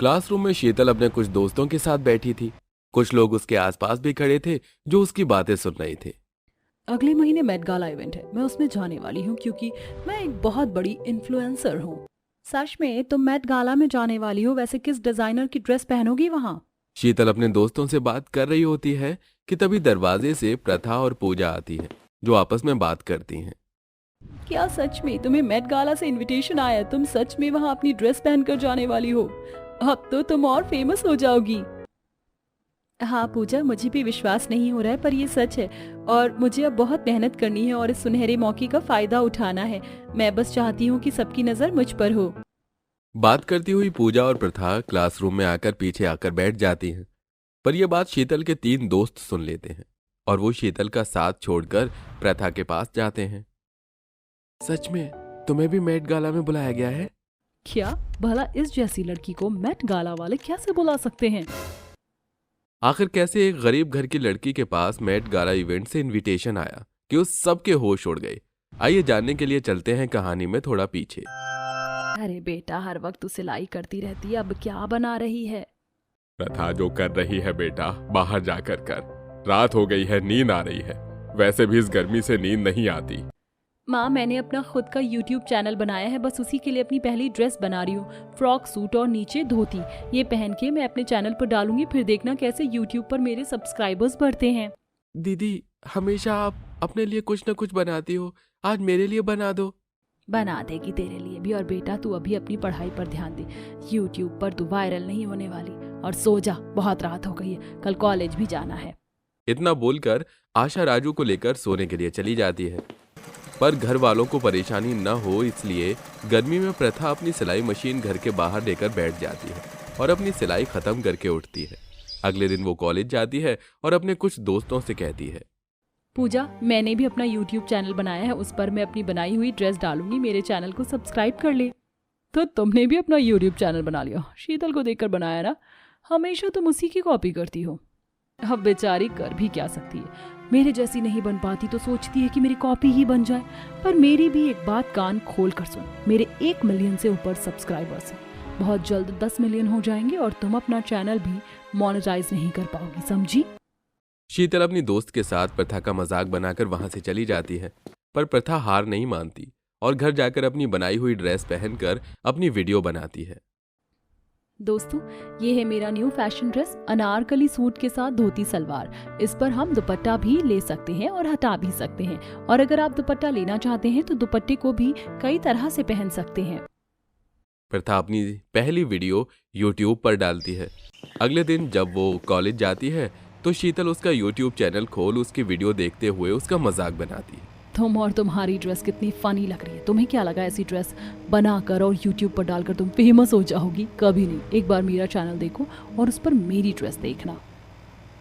Classroom में शीतल अपने कुछ दोस्तों के साथ बैठी थी। कुछ लोग उसके आसपास भी खड़े थे जो उसकी बातें सुन रहे थे। अगले महीने मेट गाला इवेंट है, मैं उसमें जाने वाली हूँ क्योंकि मैं एक बहुत बड़ी इन्फ्लुएंसर हूँ। सच में तुम मेट गाला में जाने वाली हो? वैसे किस डिजाइनर की ड्रेस पहनोगी वहाँ? शीतल अपने दोस्तों से बात कर रही होती है कि तभी दरवाजे से प्रथा और पूजा आती है, जो आपस में बात करती हैं। क्या सच में तुम्हें मेट गाला से इनविटेशन आया? तुम सच में वहाँ अपनी ड्रेस पहनकर जाने वाली हो? अब तो तुम और फेमस हो जाओगी। हाँ पूजा, मुझे भी विश्वास नहीं हो रहा है पर ये सच है और मुझे अब बहुत मेहनत करनी है और इस सुनहरे मौके का फायदा उठाना है। मैं बस चाहती हूँ कि सबकी नजर मुझ पर हो। बात करती हुई पूजा और प्रथा क्लासरूम में आकर पीछे आकर बैठ जाती हैं। पर यह बात शीतल के तीन दोस्त सुन लेते हैं और वो शीतल का साथ छोड़कर प्रथा के पास जाते हैं। सच में तुम्हें भी मेट गाला में बुलाया गया है? क्या भला इस जैसी लड़की को मेट गाला वाले कैसे बुला सकते हैं? आखिर कैसे एक गरीब घर की लड़की के पास मेट गाला इवेंट से इनविटेशन आया कि उस सबके होश उड़ गए। आइए जानने के लिए चलते हैं कहानी में थोड़ा पीछे। अरे बेटा, हर वक्त तू सिलाई करती रहती है, अब क्या बना रही है? प्रथा जो कर रही है बेटा, बाहर जाकर कर। रात हो गई है, नींद आ रही है। वैसे भी इस गर्मी से नींद नहीं आती। माँ, मैंने अपना खुद का YouTube चैनल बनाया है, बस उसी के लिए अपनी पहली ड्रेस बना रही हूँ। फ्रॉक सूट और नीचे धोती। ये पहन के मैं अपने चैनल पर डालूंगी, फिर देखना कैसे YouTube पर मेरे सब्सक्राइबर्स बढ़ते हैं। दीदी, हमेशा आप अपने लिए कुछ न कुछ बनाती हो, आज मेरे लिए बना दो। बना देगी तेरे लिए भी। और बेटा, तू अभी अपनी पढ़ाई पर ध्यान दे। YouTube पर तू वायरल नहीं होने वाली। और सो जा, बहुत रात हो गई है, कल कॉलेज भी जाना है। इतना बोलकर आशा राजू को लेकर सोने के लिए चली जाती है। पर घर वालों को परेशानी न हो इसलिए गर्मी में प्रथा अपनी सिलाई मशीन घर के बाहर लेकर बैठ जाती है और अपनी सिलाई खत्म करके उठती है। अगले दिन वो कॉलेज जाती है और अपने कुछ दोस्तों से कहती है, पूजा, मैंने भी अपना YouTube चैनल बनाया है, उस पर मैं अपनी बनाई हुई ड्रेस डालूंगी, मेरे चैनल को सब्सक्राइब कर ले। तो तुमने भी अपना YouTube चैनल बना लिया? शीतल को देखकर बनाया ना? हमेशा तुम उसी की कॉपी करती हो। अब बेचारी कर भी क्या सकती है, मेरे जैसी नहीं बन पाती तो सोचती है कि मेरी कॉपी ही बन जाए। पर मेरी भी एक बात कान खोल कर सुन, मेरे 1 मिलियन से ऊपर सब्सक्राइबर्स हैं। बहुत जल्द 10 मिलियन हो जाएंगे और तुम अपना चैनल भी मोनेटाइज नहीं कर पाओगी, समझी? शीतल अपनी दोस्त के साथ प्रथा का मजाक बनाकर वहां से चली जाती है। पर प्रथा हार नहीं मानती और घर जाकर अपनी बनाई हुई ड्रेस पहनकर अपनी वीडियो बनाती है। दोस्तों, ये है मेरा new fashion dress, Anarkali suit के साथ धोती सलवार। इस पर हम दुपट्टा भी ले सकते हैं और हटा भी सकते हैं। और अगर आप दुपट्टा लेना चाहते हैं तो दुपट्टे को भी कई तरह से पहन सकते हैं। प्रथा अपनी पहली वीडियो YouTube पर डालती है। अगले दिन जब वो कॉलेज जाती है तो शीतल उसका YouTube चैनल खोल उसकी वीडियो देखते हुए उसका मजाक बनाती है। तुम और तुम्हारी ड्रेस कितनी फनी लग रही है। तुम्हें क्या लगा ऐसी ड्रेस बनाकर और YouTube पर डालकर तुम फेमस हो जाओगी? कभी नहीं। एक बार मेरा चैनल देखो और उस पर मेरी ड्रेस देखना।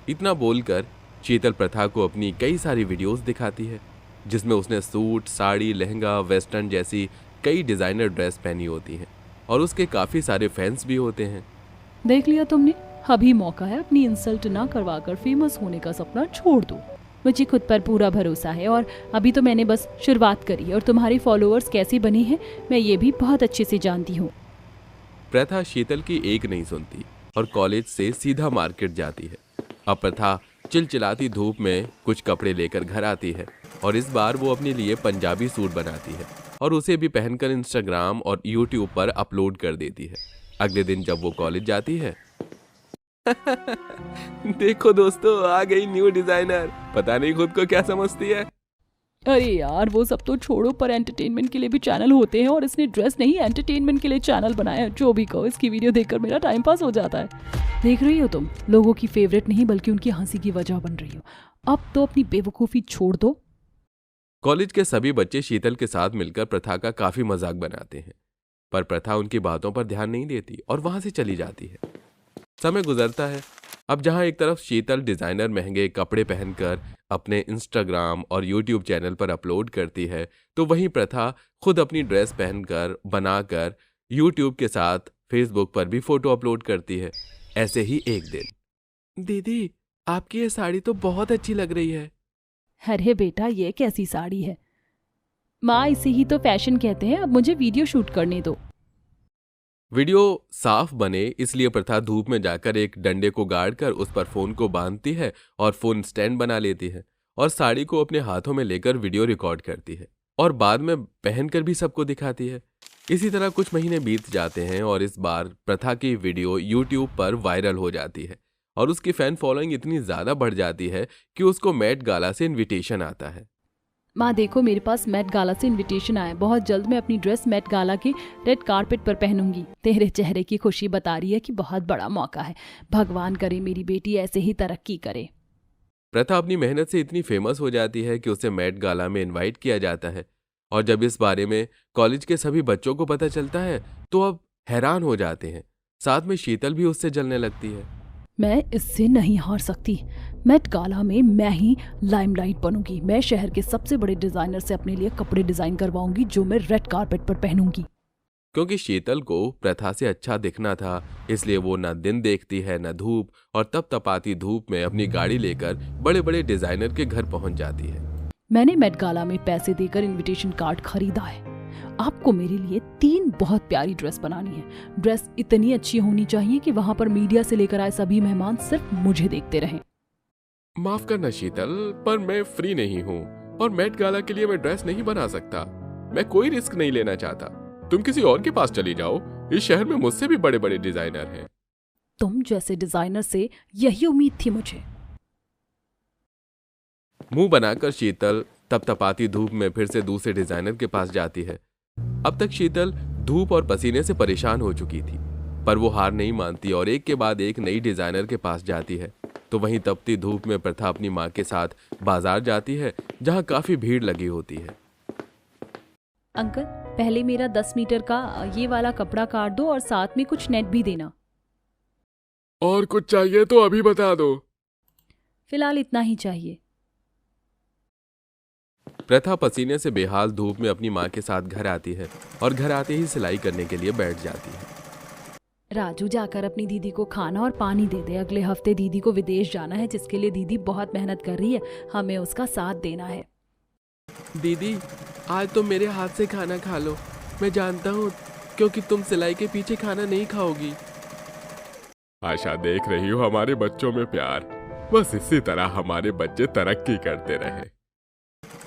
इतना बोलकर शीतल प्रथा को अपनी कई सारी वीडियोस दिखाती है जिसमें उसने सूट, साड़ी, लहंगा, वेस्टर्न जैसी कई डिजाइनर ड्रेस पहनी होती हैं और उसके काफी सारे फैंस भी होते हैं। देख लिया तुमने, अभी मौका है, अपनी इंसल्ट ना करवाकर फेमस होने का सपना छोड़ दो। मुझे खुद पर पूरा भरोसा है और अभी तो मैंने बस शुरुआत करी है और तुम्हारे फॉलोअर्स कैसे बने हैं मैं ये भी बहुत अच्छे से जानती हूँ। प्रथा शीतल की एक नहीं सुनती और कॉलेज से सीधा मार्केट जाती है। अब प्रथा चिलचिलाती धूप में कुछ कपड़े लेकर घर आती है और इस बार वो अपने लिए पंजाबी सूट बनाती है और उसे भी पहनकर इंस्टाग्राम और यूट्यूब पर अपलोड कर देती है। अगले दिन जब वो कॉलेज जाती है देखो दोस्तों, आ गई न्यू डिजाइनर। पता नहीं खुद को क्या समझती है। अरे यार, वो सब तो छोड़ो, पर एंटरटेनमेंट के लिए भी चैनल होते हैं और इसने ड्रेस नहीं एंटरटेनमेंट के लिए चैनल बनाया है। जो भी कहो, इसकी वीडियो देखकर मेरा टाइम पास हो जाता है। देख रही हो तुम, लोगों की फेवरेट नहीं बल्कि उनकी हंसी की वजह बन रही हो। अब तो अपनी बेवकूफ़ी छोड़ दो। कॉलेज के सभी बच्चे शीतल के साथ मिलकर प्रथा का काफी मजाक बनाते हैं, पर प्रथा उनकी बातों पर ध्यान नहीं देती और वहां से चली जाती है। समय गुजरता है। अब जहां एक तरफ शीतल डिजाइनर महंगे कपड़े पहनकर अपने इंस्टाग्राम और यूट्यूब चैनल पर अपलोड करती है, तो वहीं प्रथा खुद अपनी ड्रेस पहनकर बनाकर यूट्यूब के साथ फेसबुक पर भी फोटो अपलोड करती है। ऐसे ही एक दिन, दीदी, आपकी ये साड़ी तो बहुत अच्छी लग रही है। अरे बेटा, ये कैसी साड़ी है? माँ, इसे ही तो फैशन कहते हैं। अब मुझे वीडियो शूट करने दो। वीडियो साफ बने इसलिए प्रथा धूप में जाकर एक डंडे को गाड़ कर उस पर फोन को बांधती है और फोन स्टैंड बना लेती है और साड़ी को अपने हाथों में लेकर वीडियो रिकॉर्ड करती है और बाद में पहनकर भी सबको दिखाती है। इसी तरह कुछ महीने बीत जाते हैं और इस बार प्रथा की वीडियो यूट्यूब पर वायरल हो जाती है और उसकी फैन फॉलोइंग इतनी ज्यादा बढ़ जाती है कि उसको मेट गाला से इनविटेशन आता है। माँ देखो, मेरे पास मेट गाला से इनविटेशन आया। बहुत जल्द मैं अपनी ड्रेस मेट गाला के रेड कारपेट पर पहनूंगी। तेरे चेहरे की खुशी बता रही है कि बहुत बड़ा मौका है। भगवान करे मेरी बेटी ऐसे ही तरक्की करे। प्रथा अपनी मेहनत से इतनी फेमस हो जाती है कि उसे मेट गाला में इनवाइट किया जाता है और जब इस बारे में कॉलेज के सभी बच्चों को पता चलता है तो अब हैरान हो जाते हैं। साथ में शीतल भी उससे जलने लगती है। मैं इससे नहीं हार सकती। मेट गाला में मैं ही लाइमलाइट बनूंगी। मैं शहर के सबसे बड़े डिजाइनर से अपने लिए कपड़े डिजाइन करवाऊंगी जो मैं रेड कारपेट पर पहनूंगी। क्योंकि शीतल को प्रथा से अच्छा दिखना था इसलिए वो न दिन देखती है न धूप और तप तपाती धूप में अपनी गाड़ी लेकर बड़े बड़े डिजाइनर के घर पहुंच जाती है। मैंने मेट गाला में पैसे देकर इनविटेशन कार्ड खरीदा है। आपको मेरे लिए 3 बहुत प्यारी ड्रेस बनानी है। ड्रेस इतनी अच्छी होनी चाहिए कि वहां पर मीडिया से लेकर आए सभी मेहमान सिर्फ मुझे देखते रहें। माफ करना शीतल, पर मैं फ्री नहीं हूँ और मेट गाला के लिए मैं ड्रेस नहीं बना सकता। मैं कोई रिस्क नहीं लेना चाहता। तुम किसी और के पास चली जाओ। इस शहर में मुझसे भी बड़े बड़े डिजाइनर हैं। तुम जैसे डिजाइनर से यही उम्मीद थी मुझे। मुंह बनाकर शीतल तपतपाती धूप में फिर से दूसरे डिजाइनर के पास जाती है। अब तक शीतल धूप और पसीने से परेशान हो चुकी थी, पर वो हार नहीं मानती और एक के बाद एक नई डिजाइनर के पास जाती है। तो वहीं तपती धूप में प्रथा अपनी माँ के साथ बाजार जाती है जहाँ काफी भीड़ लगी होती है। अंकल, पहले मेरा 10 मीटर का ये वाला कपड़ा काट दो और साथ में कुछ नेट भी देना। और कुछ चाहिए तो अभी बता दो। फिलहाल इतना ही चाहिए। प्रथा पसीने से बेहाल धूप में अपनी माँ के साथ घर आती है और घर आते ही सिलाई करने के लिए बैठ जाती है। राजू, जाकर अपनी दीदी को खाना और पानी दे दे। अगले हफ्ते दीदी को विदेश जाना है जिसके लिए दीदी बहुत मेहनत कर रही है। हमें उसका साथ देना है। दीदी, आज तुम मेरे हाथ से खाना खा लो। मैं जानता हूँ क्योंकि तुम सिलाई के पीछे खाना नहीं खाओगी। आशा, देख रही हो हमारे बच्चों में प्यार। बस इसी तरह हमारे बच्चे तरक्की करते रहे।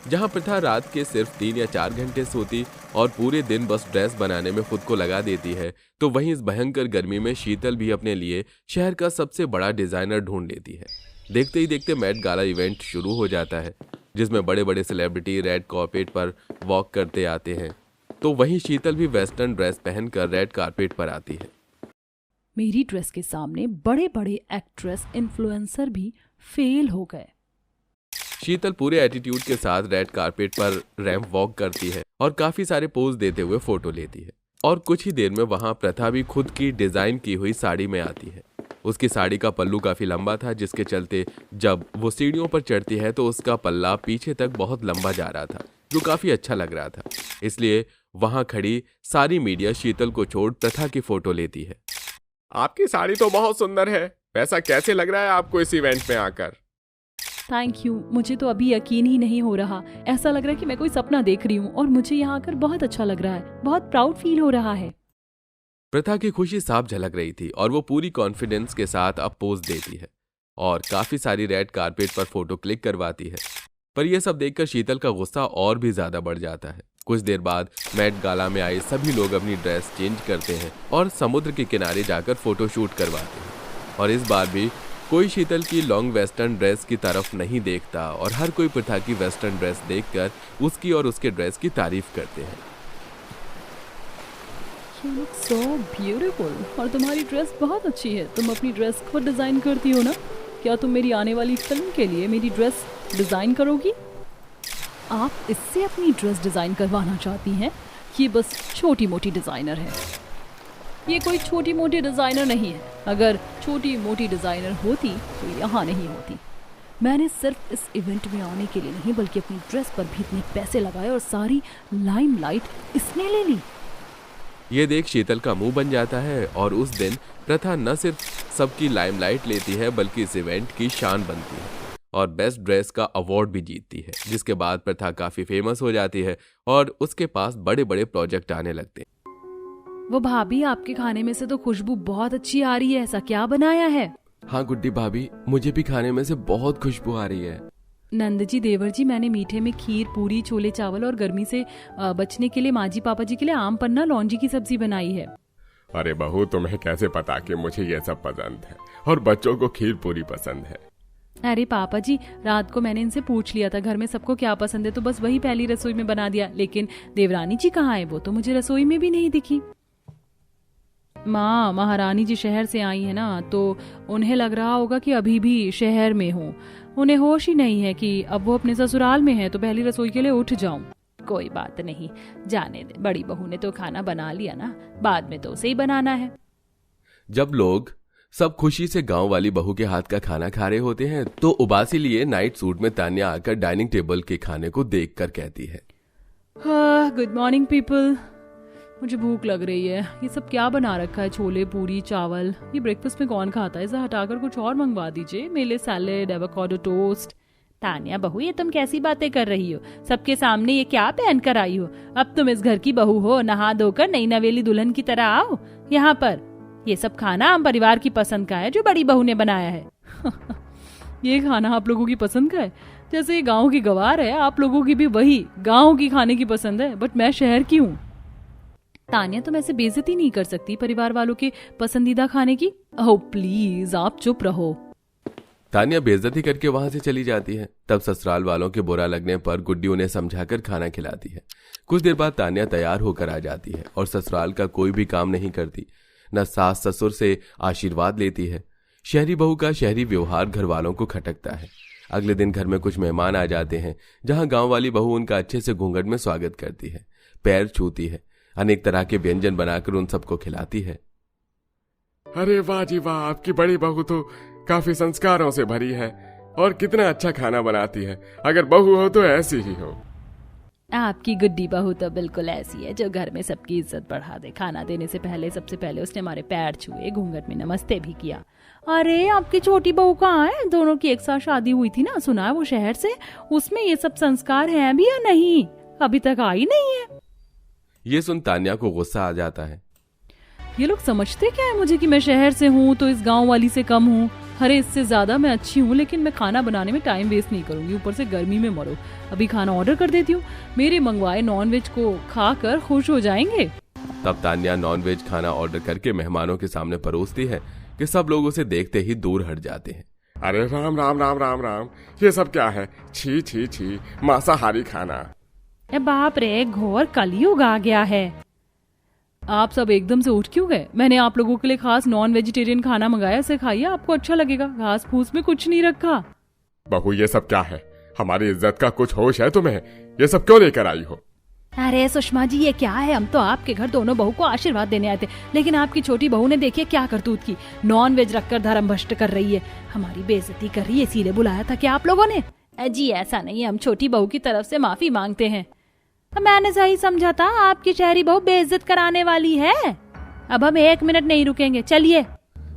जहाँ प्रथा रात के सिर्फ 3 या 4 घंटे सोती और पूरे दिन बस ड्रेस बनाने में खुद को लगा देती है, तो वहीं इस भयंकर गर्मी में शीतल भी अपने लिए शहर का सबसे बड़ा डिजाइनर ढूंढ लेती है। देखते ही देखते मेट गाला इवेंट शुरू हो जाता है जिसमें बड़े बड़े सेलिब्रिटी रेड कार्पेट पर वॉक करते आते हैं। तो वहीं शीतल भी वेस्टर्न ड्रेस पहनकर रेड कारपेट पर आती है। मेरी ड्रेस के सामने बड़े बड़े एक्ट्रेस इन्फ्लुएंसर भी फेल हो गए। शीतल पूरे एटीट्यूड के साथ रेड कारपेट पर रैंप वॉक करती है और काफी सारे पोज देते हुए फोटो लेती है। और कुछ ही देर में वहां प्रथा भी खुद की डिजाइन की हुई साड़ी में आती है। उसकी साड़ी का पल्लू काफी लंबा था जिसके चलते जब वो सीढ़ियों पर चढ़ती है तो उसका पल्ला पीछे तक बहुत लंबा जा रहा था, जो काफी अच्छा लग रहा था। इसलिए वहां खड़ी सारी मीडिया शीतल को छोड़ प्रथा की फोटो लेती है। आपकी साड़ी तो बहुत सुंदर है। वैसा कैसे लग रहा है आपको इस इवेंट में आकर? Thank you. मुझे तो अभी यकीन ही नहीं हो रहा। ऐसा लग रहा है कि मैं कोई सपना देख रही हूँ और मुझे यहाँ आकर बहुत अच्छा लग रहा है। बहुत प्राउड फील हो रहा है। प्रथा की खुशी साफ झलक रही थी और वो पूरी कॉन्फिडेंस के साथ अब पोज देती है और काफी सारी रेड कारपेट पर फोटो क्लिक करवाती है। पर यह सब देखकर शीतल का गुस्सा और भी ज्यादा बढ़ जाता है। कुछ देर बाद मेट गाला में आए सभी लोग अपनी ड्रेस चेंज करते हैं और समुद्र के किनारे जाकर फोटो शूट करवाते हैं। और इस बार भी कोई शीतल की लॉन्ग वेस्टर्न ड्रेस की तरफ नहीं देखता और हर कोई प्रथा की वेस्टर्न ड्रेस देखकर उसकी और उसके ड्रेस की तारीफ करते हैं। You look so beautiful। और तुम्हारी ड्रेस बहुत अच्छी है। तुम अपनी ड्रेस खुद डिजाइन करती हो ना? क्या तुम मेरी आने वाली फिल्म के लिए मेरी ड्रेस डिजाइन करोगी? आप इससे अपनी ड्रेस डिजाइन करवाना चाहती हैं? ये बस छोटी मोटी डिजाइनर है। ये कोई छोटी मोटी डिजाइनर नहीं है। अगर छोटी मोटी डिजाइनर होती तो यहाँ नहीं होती। मैंने सिर्फ इस इवेंट में आने के लिए नहीं बल्कि अपनी ड्रेस पर भी इतने पैसे लगाए और सारी लाइमलाइट इसने ले ली। ये देख शीतल का मुंह बन जाता है और उस दिन प्रथा न सिर्फ सबकी लाइमलाइट लेती है बल्कि इस इवेंट की शान बनती है और बेस्ट ड्रेस का अवार्ड भी जीतती है। जिसके बाद प्रथा काफी फेमस हो जाती है और उसके पास बड़े बड़े प्रोजेक्ट आने लगते हैं। वो भाभी, आपके खाने में से तो खुशबू बहुत अच्छी आ रही है, ऐसा क्या बनाया है? हाँ गुड्डी भाभी, मुझे भी खाने में से बहुत खुशबू आ रही है। नंद जी, देवर जी, मैंने मीठे में खीर, पूरी, छोले चावल और गर्मी से बचने के लिए माँ जी पापा जी के लिए आम पन्ना लौंजी की सब्जी बनाई है। अरे बहू, तुम्हें कैसे पता कि मुझे ये सब पसंद है और बच्चों को खीर पूरी पसंद है? अरे पापा जी, रात को मैंने इनसे पूछ लिया था घर में सबको क्या पसंद है, तो बस वही पहली रसोई में बना दिया। लेकिन देवरानी जी कहाँ है? वो तो मुझे रसोई में भी नहीं दिखी। माँ, महारानी जी शहर से आई है ना, तो उन्हें लग रहा होगा कि अभी भी शहर में हूँ। उन्हें होश ही नहीं है कि अब वो अपने ससुराल में है, तो पहली रसोई के लिए उठ जाऊं। कोई बात नहीं, जाने दे, बड़ी बहू ने तो खाना बना लिया ना, बाद में तो उसे ही बनाना है। जब लोग सब खुशी से गांव वाली बहू के हाथ का खाना खा रहे होते हैं तो उबासी लिए नाइट सूट में तान्या आकर डाइनिंग टेबल के खाने को देखकर कहती है, गुड मॉर्निंग पीपल, मुझे भूख लग रही है। ये सब क्या बना रखा है? छोले, पूरी, चावल, ये ब्रेकफास्ट में कौन खाता है? इसे हटाकर कुछ और मंगवा दीजिए, मेरे लिए सैलेड, एवोकाडो टोस्ट। तान्या बहू, ये तुम कैसी बातें कर रही हो? सबके सामने ये क्या पहन कर आई हो? अब तुम इस घर की बहू हो, नहा धोकर नई नवेली दुल्हन की तरह आओ यहाँ पर। ये सब खाना हम परिवार की पसंद का है, जो बड़ी बहू ने बनाया है। ये खाना आप लोगों की पसंद का है? जैसे ये गाँव की गवार है, आप लोगों की भी वही गाँव की खाने की पसंद है, बट मैं शहर की हूँ। तान्या, तुम ऐसे बेइज्जती नहीं कर सकती परिवार वालों के पसंदीदा खाने की। ओह प्लीज, आप चुप रहो। तान्या बेइज्जती करके वहां से चली जाती है। तब ससुराल वालों के बुरा लगने पर गुड्डी उन्हें समझाकर खाना खिलाती है। कुछ देर बाद तान्या तैयार होकर आ जाती है और ससुराल का कोई भी काम नहीं करती, न सास ससुर से आशीर्वाद लेती है। शहरी बहू का शहरी व्यवहार घर वालों को खटकता है। अगले दिन घर में कुछ मेहमान आ जाते हैं, जहां गांव वाली बहू उनका अच्छे से घूंघट में स्वागत करती है, पैर छूती है, अनेक तरह के व्यंजन बनाकर उन सबको खिलाती है। अरे वाह जी वाह, आपकी बड़ी बहू तो काफी संस्कारों से भरी है और कितना अच्छा खाना बनाती है। अगर बहू हो तो ऐसी ही हो। आपकी गुड्डी बहू तो बिल्कुल ऐसी है, जो घर में सबकी इज्जत बढ़ा दे। खाना देने से पहले सबसे पहले उसने हमारे पैर छुए, घूंघट में नमस्ते भी किया। अरे आपकी छोटी बहू कहाँ है? दोनों की एक साथ शादी हुई थी ना, सुना है वो शहर से। उसमें ये सब संस्कार हैं भी या नहीं? अभी तक आई नहीं है। ये सुन तान्या को गुस्सा आ जाता है। ये लोग समझते क्या है मुझे कि मैं शहर से हूँ तो इस गांव वाली से कम हूँ? अरे इससे ज्यादा मैं अच्छी हूँ, लेकिन मैं खाना बनाने में टाइम वेस्ट नहीं करूंगी, ऊपर से गर्मी में मरो। अभी खाना ऑर्डर कर देती हूँ, मेरे मंगवाए नॉनवेज को खाकर खुश हो जाएंगे। तब तान्या नॉनवेज खाना ऑर्डर करके मेहमानों के सामने परोसती है कि सब लोग उसे देखते ही दूर हट जाते हैं। अरे राम राम राम राम राम, ये सब क्या है? छी छी छी, मांसाहारी खाना। बाप रे, घोर कलयुग आ गया है। आप सब एकदम से उठ क्यों गए? मैंने आप लोगों के लिए खास नॉन वेजिटेरियन खाना मंगाया, इसे खाइए, आपको अच्छा लगेगा। घास फूस में कुछ नहीं रखा। बहू, ये सब क्या है? हमारी इज्जत का कुछ होश है तुम्हें? ये सब क्यों लेकर आई हो? अरे सुषमा जी, ये क्या है? हम तो आपके घर दोनों बहू को आशीर्वाद देने आए थे, लेकिन आपकी छोटी बहू ने देखिए क्या करतूत की। नॉन वेज रखकर धर्म भ्रष्ट कर रही है, हमारी बेइज्जती कर रही है। इसीलिए बुलाया था क्या आप लोगों ने? जी ऐसा नहीं है, हम छोटी बहू की तरफ से माफी मांगते हैं। मैंने सही समझा था, आपकी शहरी बहू बेइज्जत कराने वाली है। अब हम 1 मिनट नहीं रुकेंगे, चलिए।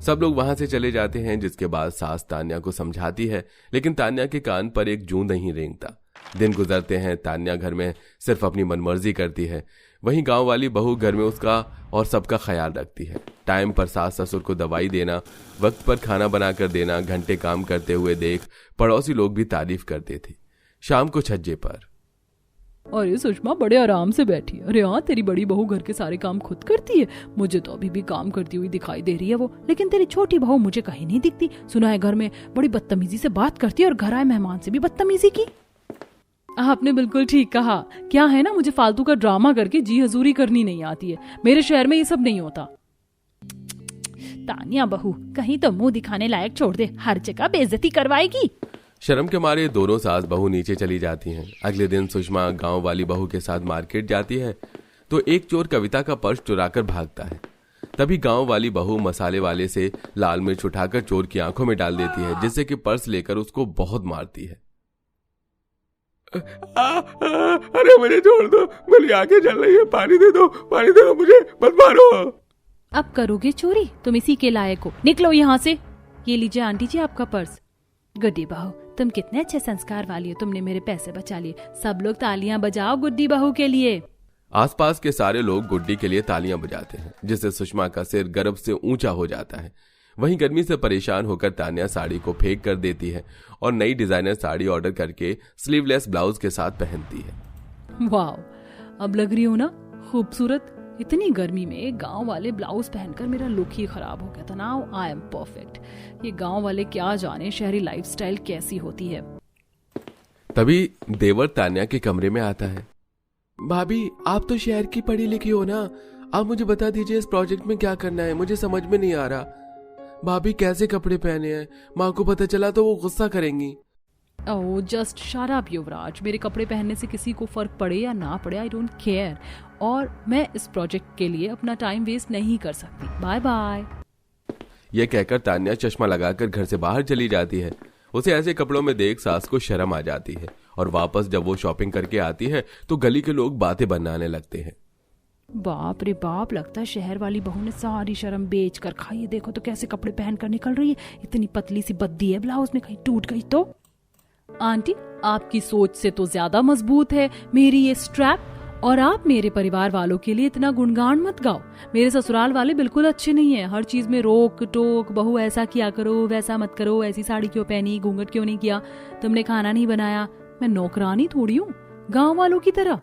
सब लोग वहां से चले जाते हैं, जिसके बाद सास तान्या को समझाती है, लेकिन तान्या के कान पर एक जूं नहीं रेंगता। दिन गुजरते हैं, तान्या घर में सिर्फ अपनी मनमर्जी करती है, वहीं गांव वाली बहू घर में उसका और सबका ख्याल रखती है। टाइम पर सास ससुर को दवाई देना, वक्त पर खाना बनाकर देना, घंटे काम करते हुए देख पड़ोसी लोग भी तारीफ करते थे। शाम को छज्जे पर, अरे सुषमा बड़े आराम से बैठी है। अरे हाँ, तेरी बड़ी बहू घर के सारे काम खुद करती है। मुझे तो अभी भी काम करती हुई दिखाई दे रही है वो, लेकिन तेरी छोटी बहू मुझे कहीं नहीं दिखती। सुना है घर में बड़ी बदतमीजी से बात करती है और घर आए मेहमान से भी बदतमीजी की। आपने बिल्कुल ठीक कहा। क्या है ना, मुझे फालतू का ड्रामा करके जी हजूरी करनी नहीं आती है। मेरे शहर में ये सब नहीं होता। तान्या बहू कहीं तो मुंह दिखाने लायक छोड़ दे, हर जगह बेइज्जती करवाएगी। शर्म के मारे दोनों सास बहू नीचे चली जाती हैं। अगले दिन सुषमा गांव वाली बहू के साथ मार्केट जाती है तो एक चोर कविता का पर्स चुराकर भागता है। तभी गांव वाली बहू मसाले वाले से लाल मिर्च उठाकर चोर की आंखों में डाल देती है, जिससे कि पर्स लेकर उसको बहुत मारती है। अरे मुझे छोड़ दो, मेरी आंखें जल रही है, पानी दे दो मुझे, मत मारो। अब करोगे चोरी? तुम इसी के लायक हो, निकलो यहाँ से। ये लीजिए आंटी जी आपका पर्स। गुड्डी बहू तुम कितने अच्छे संस्कार वाली हो, तुमने मेरे पैसे बचा लिए। सब लोग तालियां बजाओ गुड्डी बहू के लिए। आसपास के सारे लोग गुड्डी के लिए तालियां बजाते हैं, जिससे सुषमा का सिर गर्व से ऊंचा हो जाता है। वहीं गर्मी से परेशान होकर तान्या साड़ी को फेंक कर देती है और नई डिजाइनर साड़ी ऑर्डर करके स्लीवलेस ब्लाउज के साथ पहनती है। वाह, अब लग रही हूँ ना खूबसूरत। इतनी गर्मी में गांव वाले ब्लाउज पहनकर मेरा लुक ही खराब हो गया था। Now I am perfect. ये गांव वाले क्या जाने शहरी लाइफस्टाइल कैसी होती है। तभी देवर तान्या के कमरे में आता है। भाभी, आप तो शहर की पढ़ी लिखी हो ना, आप मुझे बता दीजिए इस प्रोजेक्ट में क्या करना है, मुझे समझ में नहीं आ रहा। भाभी कैसे कपड़े पहने हैं, माँ को पता चला तो वो गुस्सा करेंगी। ओह जस्ट शट अप युवराज। मेरे कपड़े पहनने से किसी को फर्क पड़े या ना पड़े, आई डोंट केयर। और मैं इस प्रोजेक्ट के लिए अपना टाइम वेस्ट नहीं कर सकती। Bye bye. ये कहकर तान्या चश्मा लगाकर घर से बाहर चली जाती है। उसे ऐसे कपड़ों में देख सास को शर्म आ जाती है और वापस जब वो शॉपिंग करके आती है तो गली के लोग बातें बनाने लगते हैं। बाप रे बाप, लगता है शहर वाली बहू ने सारी शर्म बेच कर खाई है। देखो तो कैसे कपड़े पहन कर निकल रही है। इतनी पतली सी बद्दी है ब्लाउज में, कहीं टूट गई तो। आंटी, आपकी सोच से तो ज्यादा मजबूत है मेरी ये स्ट्रैप। और आप मेरे परिवार वालों के लिए इतना गुणगान मत गाओ। मेरे ससुराल वाले बिल्कुल अच्छे नहीं है। हर चीज में रोक टोक, बहू ऐसा किया करो, वैसा मत करो, ऐसी साड़ी क्यों पहनी, घूंघट क्यों नहीं किया, तुमने खाना नहीं बनाया। मैं नौकरानी थोड़ी हूँ गाँव वालों की तरह।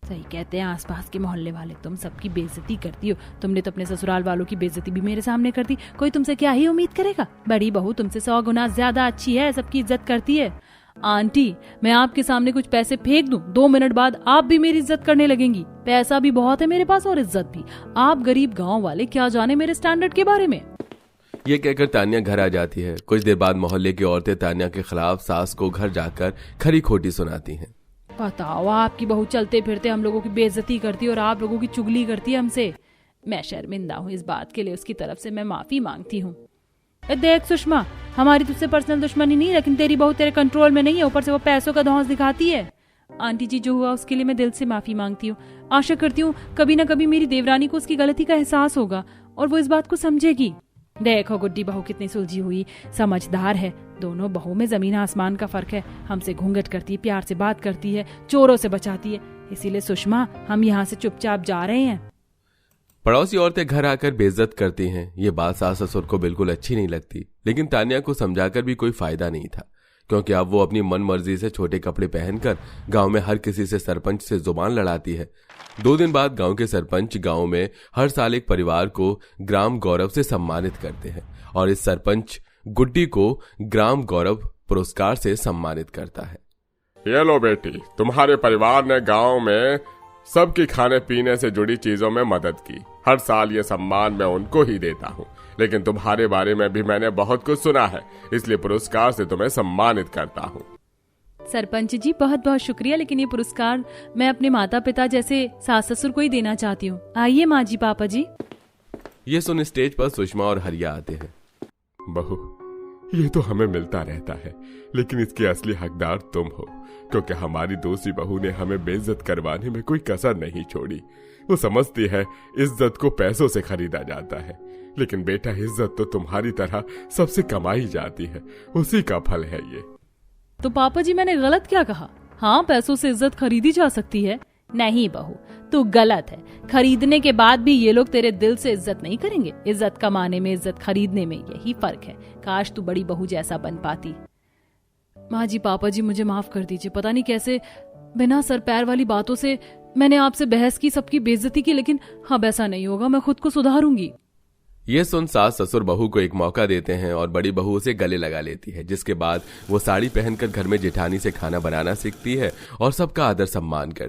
सही कहते हैं आसपास के मोहल्ले वाले, तुम सबकी बेइज्जती करती हो। तुमने तो अपने ससुराल वालों की बेइज्जती भी मेरे सामने कर दी। कोई तुमसे क्या ही उम्मीद करेगा। बड़ी बहू तुमसे 100 गुना ज्यादा अच्छी है, सबकी इज्जत करती है। आंटी, मैं आपके सामने कुछ पैसे फेंक दूं, 2 मिनट बाद आप भी मेरी इज्जत करने लगेंगी। पैसा भी बहुत है मेरे पास और इज्जत भी। आप गरीब गांव वाले क्या जाने मेरे स्टैंडर्ड के बारे में। ये कहकर तान्या घर आ जाती है। कुछ देर बाद मोहल्ले की औरतें तान्या के खिलाफ सास को घर जाकर खरी खोटी सुनाती हैं। बताओ, आपकी बहू चलते फिरते हम लोगों की बेइज्जती करती है और आप लोगों की चुगली करती है हमसे। मैं शर्मिंदा हूँ इस बात के लिए, उसकी तरफ से मैं माफी मांगती हूँ। देख सुषमा, हमारी तुझसे पर्सनल दुश्मनी नहीं, लेकिन तेरी बहू तेरे कंट्रोल में नहीं है। ऊपर से वो पैसों का धौंस दिखाती है। आंटी जी, जो हुआ उसके लिए मैं दिल से माफी मांगती हूँ। आशा करती हूँ कभी ना कभी मेरी देवरानी को उसकी गलती का एहसास होगा और वो इस बात को समझेगी। देखो गुड्डी बहू कितनी सुलझी हुई, समझदार है। दोनों बहू में जमीन आसमान का फर्क है। हमसे घूंघट करती है, प्यार से बात करती है, चोरों से बचाती है। इसीलिए सुषमा, हम यहाँ से चुपचाप जा रहे हैं। पड़ोसी औरतें घर आकर बेइज्जत करती हैं। ये बात सास ससुर को बिल्कुल अच्छी नहीं लगती, लेकिन तान्या को समझाकर भी कोई फायदा नहीं था, क्योंकि अब वो अपनी मन मर्जी से छोटे कपड़े पहनकर गांव में हर किसी से सरपंच से जुबान लड़ाती है। 2 दिन बाद गांव के सरपंच गांव में हर साल एक परिवार को ग्राम गौरव से सम्मानित करते हैं और इस सरपंच गुड्डी को ग्राम गौरव पुरस्कार से सम्मानित करता है। ये लो बेटी, तुम्हारे परिवार ने गांव में सबकी खाने पीने से जुड़ी चीजों में मदद की। हर साल ये सम्मान मैं उनको ही देता हूँ, लेकिन तुम्हारे बारे में भी मैंने बहुत कुछ सुना है, इसलिए पुरस्कार से तुम्हें सम्मानित करता हूँ। सरपंच जी, बहुत बहुत शुक्रिया, लेकिन ये पुरस्कार मैं अपने माता पिता जैसे सास ससुर को ही देना चाहती हूँ। आइए माँ जी, पापा जी। ये सुन स्टेज पर सुषमा और हरिया आते हैं। बहू, ये तो हमें मिलता रहता है, लेकिन इसके असली हकदार तुम हो, क्योंकि हमारी दूसरी बहू ने हमें बेइज्जत करवाने में कोई कसर नहीं छोड़ी। वो समझती है इज्जत को पैसों से खरीदा जाता है, लेकिन बेटा इज्जत तो तुम्हारी तरह सबसे कमाई जाती है, उसी का फल है ये। तो पापा जी, मैंने गलत क्या कहा? हाँ, पैसों से इज्जत खरीदी जा सकती है। नहीं बहू, तू गलत है। खरीदने के बाद भी ये लोग तेरे दिल से इज्जत नहीं करेंगे। इज्जत कमाने में, इज्जत खरीदने में यही फर्क है। काश तू बड़ी बहू जैसा बन पाती। माँ जी, पापा जी, मुझे माफ कर दीजिए। पता नहीं कैसे बिना सर पैर वाली बातों से मैंने आपसे बहस की, सबकी बेइज्जती की, लेकिन अब ऐसा नहीं होगा। मैं खुद को सुधारूंगी। ये सुन सास ससुर बहू को एक मौका देते हैं और बड़ी बहू उसे गले लगा लेती है, जिसके बाद वो साड़ी पहनकर घर में जेठानी से खाना बनाना सीखती है और सबका आदर सम्मान करती है।